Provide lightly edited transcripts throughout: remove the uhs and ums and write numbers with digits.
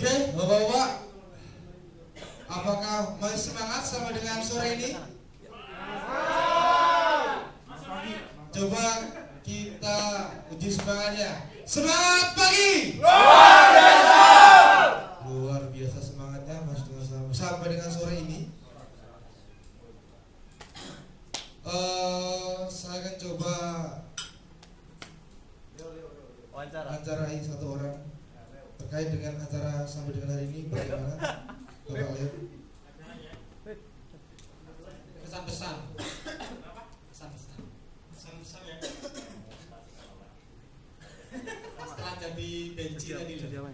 Oke, Bapak-bapak, apakah masih semangat sama dengan sore ini? Coba kita uji semangatnya. Semangat pagi! Luar biasa semangatnya Mas dengan sampai dengan sore ini. Saya akan coba wawancarai satu orang terkait dengan acara sampai dengan hari ini. Bagaimana Bapak Leo? Pesan-pesan ya. Setelah jadi benci tadi loh.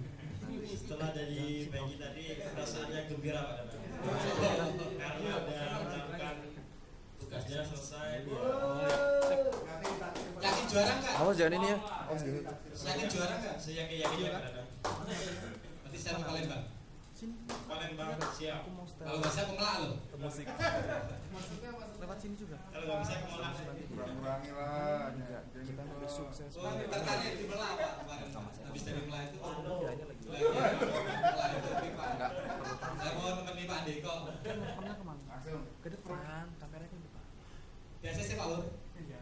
Setelah jadi benci tadi perasaannya gembira Pak. Karena udah melakukan tugasnya selesai. Yakin juara nggak? Awas jangan ini ya. Yakin juara nggak? Seyakin ya Pak. Berarti saya mau Palembang. Palembang siap. Kalau nggak saya pemelak loh. Musik. Lewat sini juga. Kalau nggak bisa kemulan. Kurangi lah. Kita lebih sukses. Oh, tertarik di Melak Pak. Habis dari Melak itu. Lagi. Melak itu Pak. Saya mau nemeni Pak Deko. Pernah kemana? Langsung. Ke depan, kameranya ke depan. Biasa sih Pak Lur. Iya,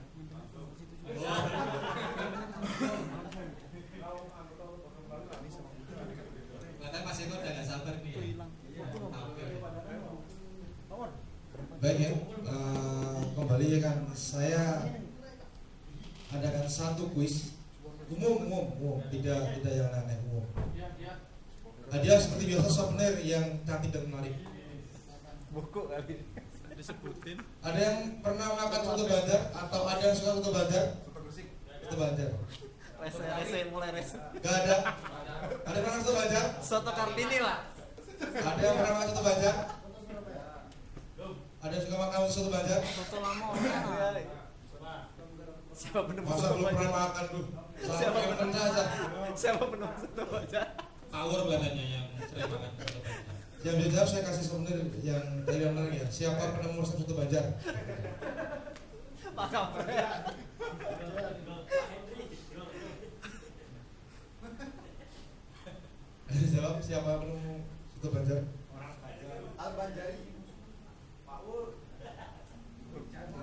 Kelihatan Mas Eko udah gak sabar nih ya. Baik ya, kembali ya kan saya adakan satu kuis umum, tidak yang aneh, umum. Hadiah seperti biasa souvenir yang cantik dan menarik. Buku kali disebutin. Ada yang pernah makan soto Banjar atau ada yang suka soto Banjar? Soto Banjar. Rese mulai rese. Gak ada. Ada yang pernah soto Banjar? Soto Kartini lah. Ada yang pernah makan soto Banjar? Ada yang suka makan soto Banjar? Soto lama orang. Siapa penemu Masa soto belum pernah Banjar? makan tuh? Siapa yang pernah saja? Siapa penemu soto Banjar? Power badannya yang sering makan soto Banjar. Yang dijawab saya kasih souvenir yang dari mana ya? Siapa penemu resep soto Banjar? Pak Kampret. Jawab siapa penemu soto Banjar? Al-Banjari. Pak Wur.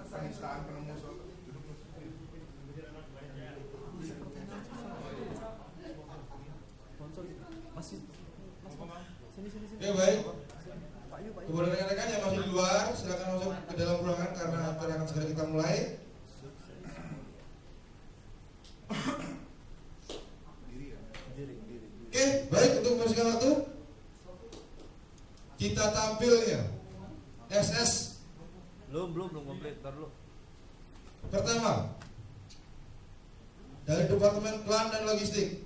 Penistaan penemu soto. Masih. Sini. Oke baik. Kepada rekan-rekan yang masih di luar, silakan masuk ke dalam ruangan karena acara akan segera kita mulai. Oke, baik untuk membersihkan waktu. Kita tampil ya. SS Belum komplit, ntar dulu. pertama dari Departemen Plan dan Logistik,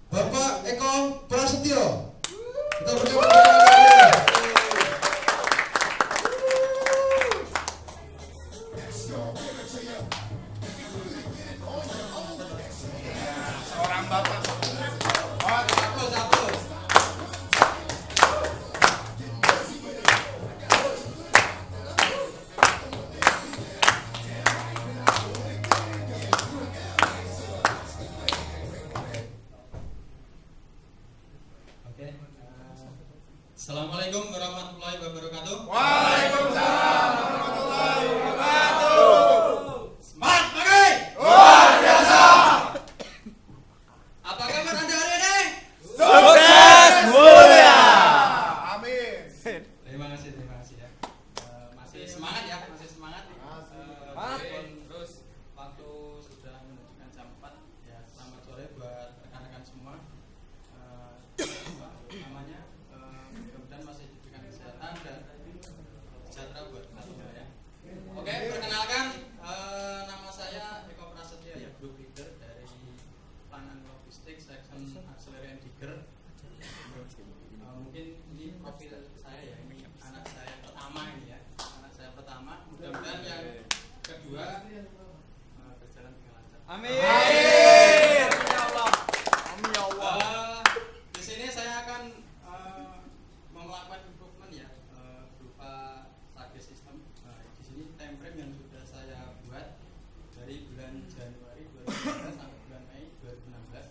Bapak Eko Prasetyo. Kita berikan tepuk tangan. Seorang bapak. Satu. Oke. Assalamualaikum warahmatullahi wabarakatuh. Waalaikumsalam warahmatullahi wabarakatuh. Semangat pagi. Luar biasa. Apa kabar Anda hari ini? Sukses mulia. Amin. Terima kasih ya. Masih semangat ya, masih semangat. Terus waktu sudah menunjukkan jam 4 ya. Selamat sore buat rekan-rekan semua. Namanya mudah-mudahan masih diberikan kesehatan dan sejahtera buat kita semua ya. Oke, perkenalkan nama saya Eko Prasetyo ya, Group Leader dari Planan Logistik Section Auxiliary and Digger. Mungkin ini profil saya ya, ini anak saya pertama ini ya, anak saya pertama. Mudah-mudahan yang kedua berjalan dengan lancar. Amin. Ya Allah. Amin ya Allah. Di sini saya akan melakukan improvement ya, berupa target system. Di sini time frame yang sudah saya buat dari bulan Januari 2019 sampai bulan Mei 2016.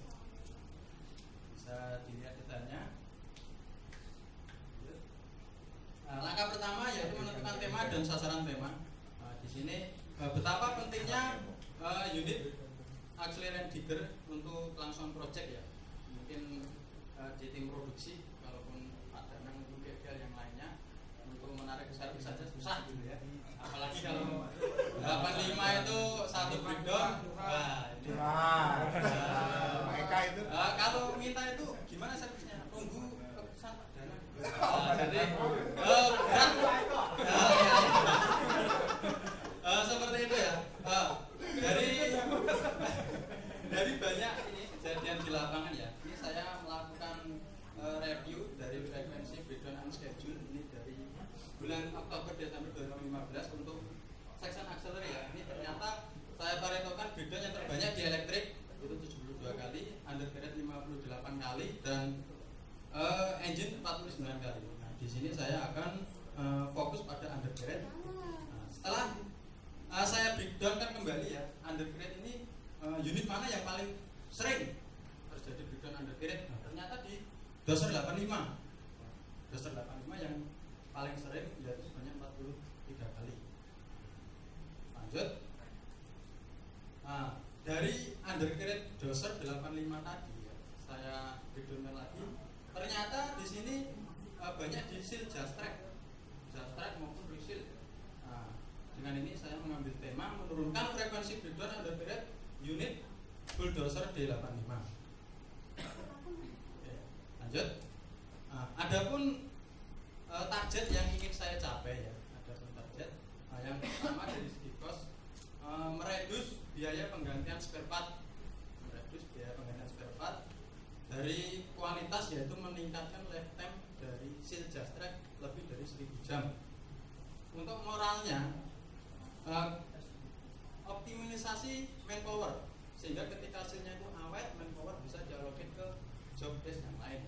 dan sasaran tema. Di sini betapa pentingnya unit accelerant digger untuk kelangsungan project ya. Mungkin di tim produksi kalaupun ada untuk gagal yang lainnya untuk menarik servis saja susah gitu ya. Apalagi kalau 85 itu satu breakdown. Ini mereka itu kalau minta itu gimana servisnya? Tunggu keputusan Pak Danang. Jadi seperti itu ya. Dari banyak ini kejadian di lapangan ya. Ini saya melakukan review dari frekuensi breakdown unscheduled ini dari bulan Oktober Desember 2015 untuk section accelerate ya. Ini ternyata saya paretokan breakdown yang terbanyak di elektrik itu 72 kali, undercarriage 58 kali dan engine 49 kali. Nah, di sini saya akan fokus pada undercarriage. Nah, setelah saya breakdown kan kembali ya, undercarriage ini unit mana yang paling sering terjadi breakdown undercarriage? Nah, ternyata di doser 85. Doser 85 yang paling sering yaitu sebanyak 43 kali. Lanjut. Nah, dari undercarriage doser 85 tadi ya, saya breakdown lagi. Ternyata di sini banyak di seal just track maupun reseal. Nah, dengan ini saya mengambil tema menurunkan frekuensi breakdown undercarriage unit bulldozer D85. Oke, lanjut. Nah, adapun target yang ingin saya capai ya, adapun target yang pertama dari segi cost meredus biaya penggantian spare part, dari kualitas yaitu meningkatkan lifetime dari seal just track lebih dari 1000 jam. Untuk moralnya optimalisasi manpower sehingga ketika hasilnya itu awet, manpower bisa dialokasi ke job desk yang lain.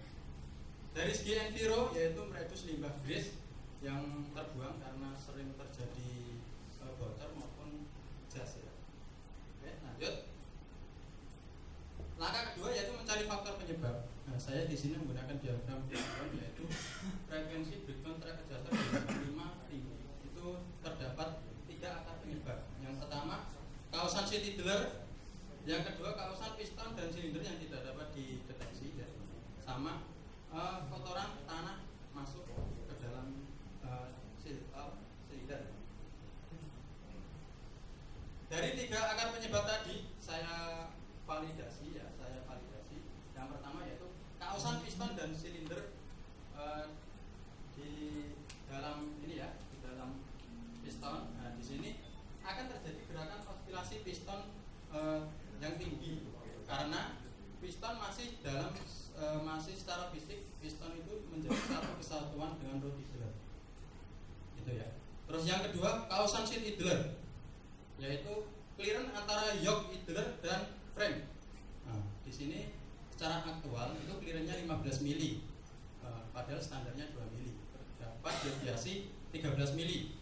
Dari segi enviro yaitu meredus limbah grease yang terbuang karena sering terjadi bocor maupun jas ya. Oke, lanjut. Langkah kedua yaitu mencari faktor penyebab. Nah, saya di sini menggunakan diagram breakdown yaitu frekuensi breakdown track adjuster 5 tinggi. Itu terdapat 3 akar penyebab. Yang pertama, kausan seat idler. Yang kedua, kausan piston dan silinder yang tidak dapat dideteksi ya. Sama kotoran tanah masuk ke dalam silinder. Dari 3 akar penyebab tadi saya validasi. Yang pertama yaitu kausan piston dan silinder di dalam ini ya, di dalam piston. Nah, di sini akan terjadi gerakan oscilasi piston yang tinggi karena piston masih dalam masih secara fisik piston itu menjadi satu kesatuan dengan rod idler. Gitu ya. Terus yang kedua, kausan seat idler yaitu clearance antara yoke idler dan frame. Nah, di sini secara aktual itu clearance-nya 15 mili, padahal standarnya 2 mili. Terdapat deviasi 13 mili,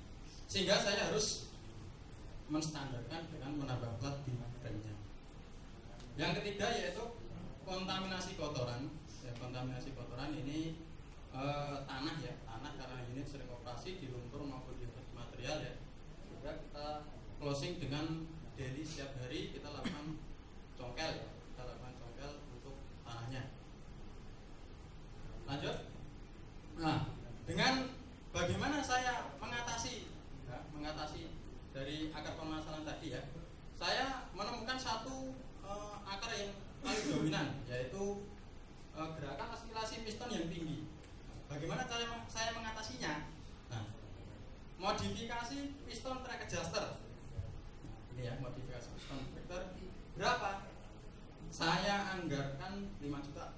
sehingga saya harus menstandarkan dengan menambah plat di frame-nya. Yang ketiga yaitu kontaminasi kotoran. Ya, kontaminasi kotoran ini tanah ya, tanah karena unit sering operasi di lumpur maupun di material ya. Juga kita closing dengan daily setiap hari kita lakukan congkel ya. Untuk tanahnya. Lanjut. Nah, dengan bagaimana saya mengatasi dari akar permasalahan tadi ya, saya menemukan satu akar yang paling dominan yaitu gerakan oscilasi piston yang tinggi. Bagaimana cara saya mengatasinya? Nah, modifikasi piston track adjuster. Ini ya, modifikasi piston track berapa? Saya anggarkan 5 juta.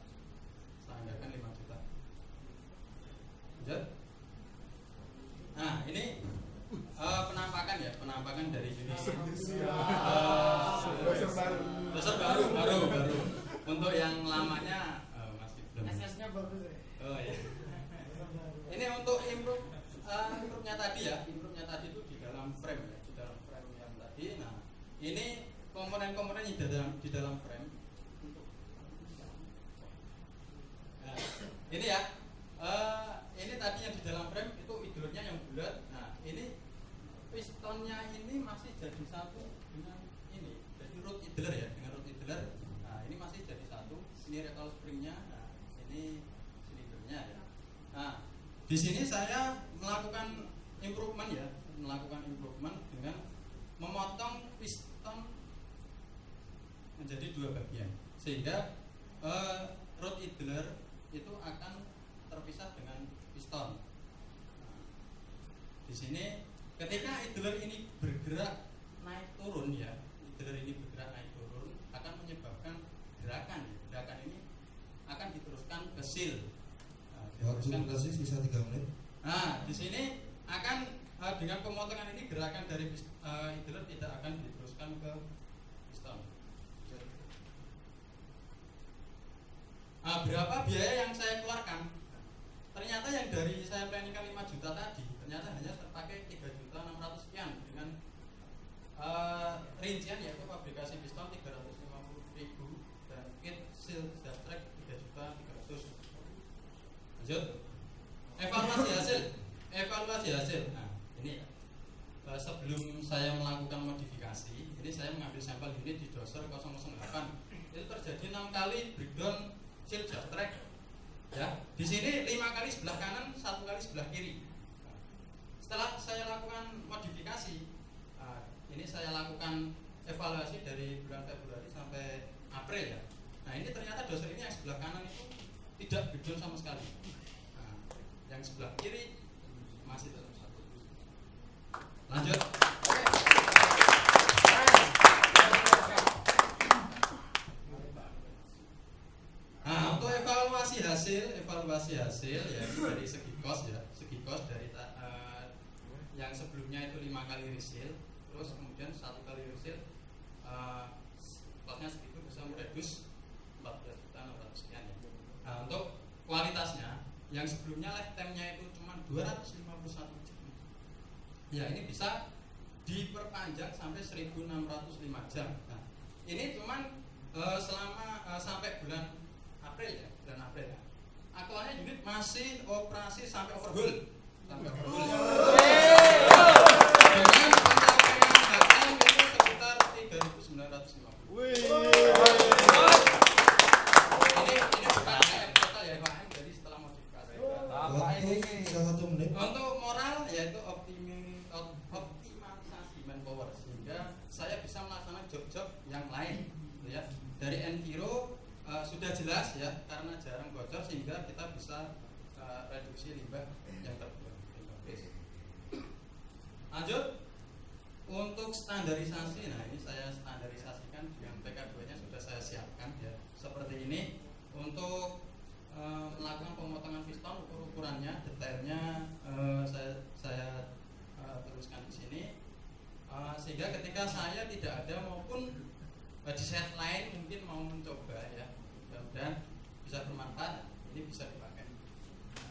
Lanjut. Nah, ini penampakan dari unit. Doser baru. Untuk yang lamanya masih belum. SS-nya bagus ya. Oh iya. Ini untuk improve-nya tadi ya. Improve-nya tadi itu di dalam frame ya, di dalam frame yang tadi. Nah, ini komponen-komponen di dalam frame. Nah, ini ya. Ini tadi yang di dalam frame itu idlernya yang bulat. Nah, ini recall springnya. Nah, ini silidernya ya. Nah, di sini saya melakukan improvement dengan memotong piston menjadi 2 bagian, sehingga rod idler itu akan terpisah dengan piston. Nah, di sini ketika idler ini bergerak naik turun ya, akan menyebabkan gerakan ini akan diteruskan ke seal. Waktu durasi sisa 3 menit. Nah, di sini akan dengan pemotongan ini gerakan dari idler tidak akan diteruskan ke piston. Nah, berapa biaya yang saya keluarkan? Ternyata yang dari saya planningkan 5 juta tadi, ternyata hanya terpakai 3.600.000 sekian dengan rincian yaitu fabrikasi piston 350.000 dan kit seal gas track 3.300.000. Lanjut. Evaluasi hasil. Nah, ini sebelum saya melakukan modifikasi, ini saya mengambil sampel unit di doser 008. Itu terjadi 6 kali breakdown seal gas track. Ya, di sini 5 kali sebelah kanan, 1 kali sebelah kiri. Nah, setelah saya lakukan modifikasi, ini saya lakukan evaluasi dari bulan Februari sampai April ya. Nah, ini ternyata doser ini yang sebelah kanan itu tidak breakdown sama sekali. Nah, yang sebelah kiri masih tetap satu. Lanjut. Nah, untuk evaluasi hasil ya dari segi cost dari yang sebelumnya itu 5 kali reseal, terus kemudian 1 kali reseal costnya segitu bisa meredus 14.600 sekian ya. Nah, untuk kualitasnya yang sebelumnya lifetime-nya itu cuma 251 jam. Ya, ini bisa diperpanjang sampai 1.605 jam. Nah, ini cuman selama sampai bulan April ya. Aktualnya unit masih operasi sampai overhaul. Dengan pencapaian HM itu sekitar 3.950. Ini bukan HM total ya, HM dari setelah modifikasi. Waktu sisa 1 menit. Untuk moral yaitu optimalisasi manpower sehingga saya bisa melaksanakan job-job yang lain, gitu ya. Dari Enviro sudah jelas ya, karena jarang bocor sehingga kita bisa reduksi limbah yang terbuang. Lanjut. Untuk standarisasi, nah ini saya standarisasikan dengan PK2 nya sudah saya siapkan ya, seperti ini. Untuk melakukan pemotongan piston, ukurannya, detailnya saya tuliskan di sini, sehingga ketika saya tidak ada maupun di set lain mungkin mau mencoba ya, mudah-mudahan bisa bermanfaat. Ini bisa dipakai.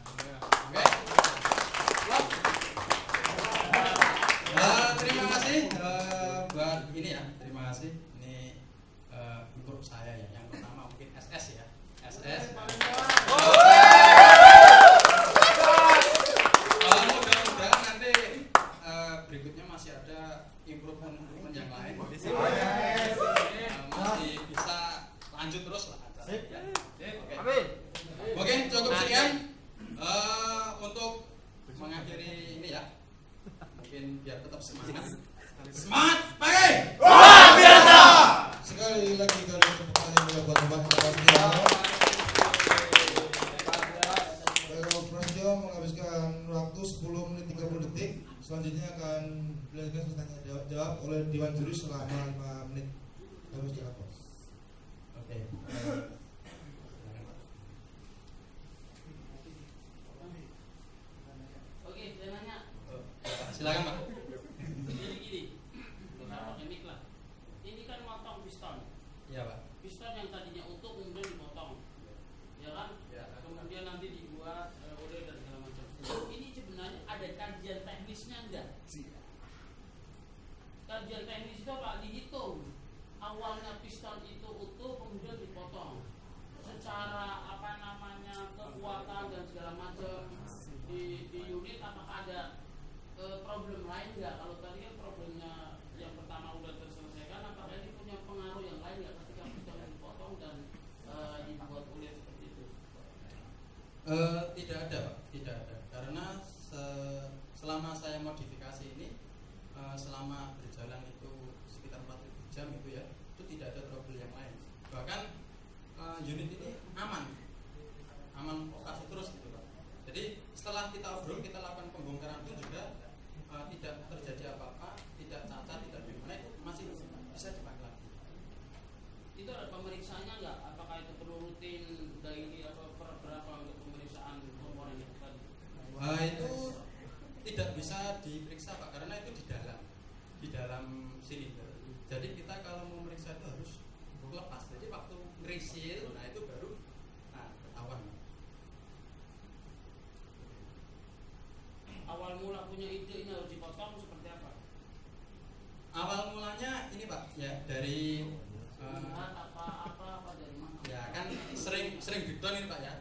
Oke. Terima kasih buat ini ya. Terima kasih. Ini grup saya ya. Yang pertama mungkin SS ya. SS. Mudah-mudahan nanti berikutnya masih ada improvement yang lain. Masih bisa lanjut terus lah acaranya. Oke, cukup sekian untuk mengakhiri ini ya. Mungkin biar tetap semangat. Semangat pagi. Luar biasa. Sekali lagi kali tepuk tangan ya buat Bapak Prasetyo. Bapak Prasetyo menghabiskan waktu 10 menit 30 detik. Selanjutnya akan dilanjutkan tanya jawab oleh Dewan Juri selama 5 menit. Terus dilakukan. Oke. Silakan Pak. Jadi gini, kita pakai mic lah. Ini kan motong piston. Iya Pak. Piston yang tadinya utuh kemudian dipotong, ya kan? Ya. Kemudian nanti dibuat oleh dan segala macam. Ini sebenarnya ada kajian teknisnya enggak? Kajian teknis itu Pak dihitung. Awalnya piston itu utuh kemudian dipotong. Secara kekuatan dan segala macam di unit apakah ada problem lain nggak? Kalau tadi kan problemnya yang pertama udah terselesaikan, apakah ini punya pengaruh yang lain nggak ketika piston dipotong dan dibuat Tidak ada Pak, tidak ada. Karena selama saya modifikasi ini, selama berjalan itu sekitar 4.000 jam itu ya, itu tidak ada trouble yang lain. Bahkan unit ini aman operasi terus gitu Pak. Jadi setelah kita obrol, kita lakukan pembongkaran pun juga tidak terjadi apa-apa, tidak cacat, tidak gimana, itu masih bisa dipakai lagi. Itu ada pemeriksaannya nggak? Apakah itu perlu rutin daily atau berapa untuk pemeriksaan komponen itu tadi? Itu tidak bisa diperiksa Pak, karena itu di dalam silinder. Jadi kita kalau mau memeriksa itu harus lepas. Jadi waktu ngerisil, nah itu baru ketahuan. Awal mula punya ide ini harus dipotong seperti apa? Awal mulanya ini Pak, ya dari apa dari mana? ya kan sering breakdown ini Pak ya.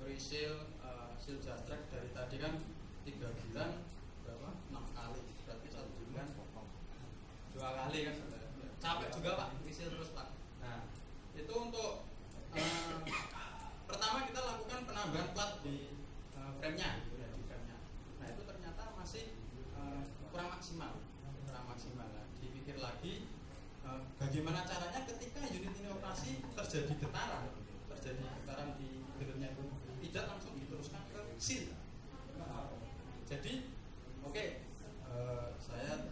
Resil seal jastrek dari tadi kan 3 bulan berapa? 6 kali, berarti 1 bulan 2 kali kan. Capek juga Pak, resil terus Pak. Nah, itu untuk pertama kita lakukan penambahan plat di frame-nya gitu ya, di frame-nya. Nah, itu ternyata masih kurang maksimal. Nah, dipikir lagi bagaimana caranya ketika unit ini operasi terjadi getaran di leadernya itu tidak langsung diteruskan ke seal. Jadi saya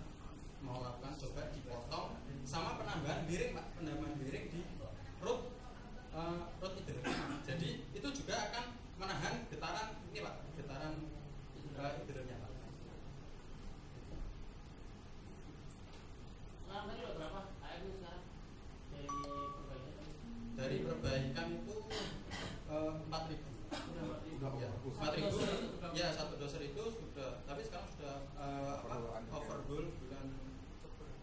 mau lakukan coba dipotong sama penambahan bearing Pak, penambahan bearing di root leader. Jadi itu juga akan menahan getaran ini Pak, getaran leadernya Pak. Sekarang tadi udah berapa AM sekarang dari perbaikan itu 4.000. Ya, 4.000. Ya, satu doser itu sudah, tapi sekarang sudah overhaul bulan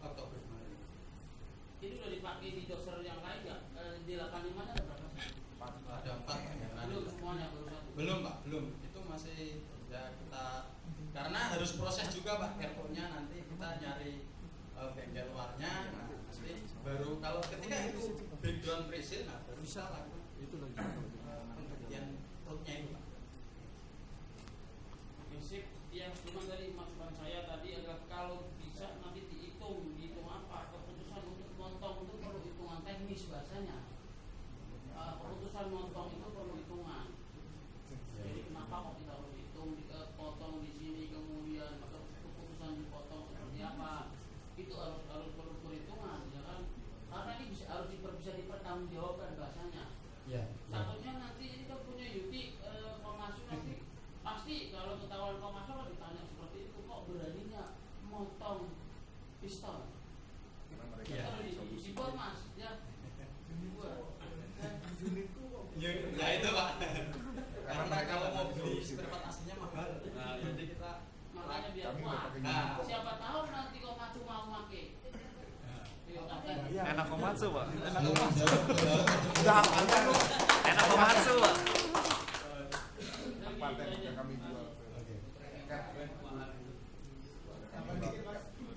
Oktober kemarin. Ini udah dipakai di doser yang lain nggak? Di 85 ada berapa? Ada 4 yang lain. Belum semuanya, baru satu. Belum Pak, belum. Itu masih ya kita, karena harus proses juga Pak, airport-nya nanti kita nyari bengkel luarnya, nah, nanti baru kalau ketika itu breakdown presil, nah baru bisa lakukan itu penggantian rootnya itu Pak. Prinsip yang cuma tadi masukan saya tadi adalah kalau bisa nanti dihitung apa keputusan untuk montong itu perlu hitungan teknis bahasanya. Keputusan montong itu perlu hitungan. Jadi kenapa kok kita harus hitung potong di sini kemudian keputusan dipotong seperti apa? Itu harus perlu perhitungan, ya kan? Karena ini harus bisa dipertanggungjawabkan bahasanya. Ya. Takutnya nanti ini kan punya Yuti Komasur nanti pasti kalau ketahuan Komasur ditanya seperti itu, kok beraninya motong pistol? Ya. Dibuat Mas, ya. Dibuat. Ya itu Pak. Karena kalau mau beli spare part aslinya mahal. Nah, jadi kita makanya biar kuat. Nah, Siapa tahu nanti Komasur mau pakai. Enak Komatsu Pak. Enak Komatsu. Enak Komatsu Pak. Paten yang kami jual.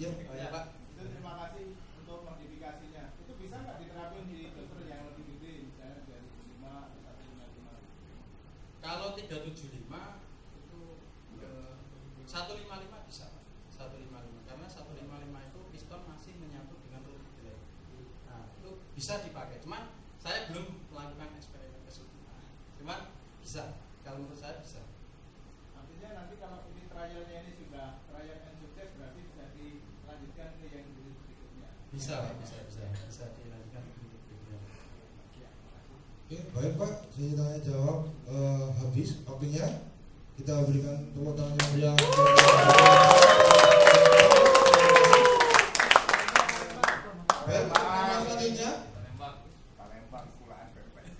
Ya, ya Pak. Terima kasih untuk modifikasinya. Itu bisa nggak diterapin di doser yang lebih gede, misalnya 2005 atau 155? Kalau 375 itu 155 bisa Pak. 155 karena 155 itu piston masih menyatu dengan root leader. Nah, itu bisa dipakai. Cuman saya belum melakukan eksperimen ke situ. Cuman bisa. Kalau menurut saya bisa. Artinya nanti kalau ini trialnya ini sudah trial and sukses, berarti bisa dilanjutkan ke yang berikutnya. Bisa dilanjutkan ke berikutnya. Oke, baik Pak, saya tanya jawab habis waktunya. Kita berikan tepuk tangan yang baik, pertanyaan selanjutnya. Palembang pulaan pempek.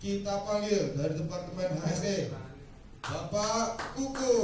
Kita panggil dari Departemen HSE Bapak Kuku.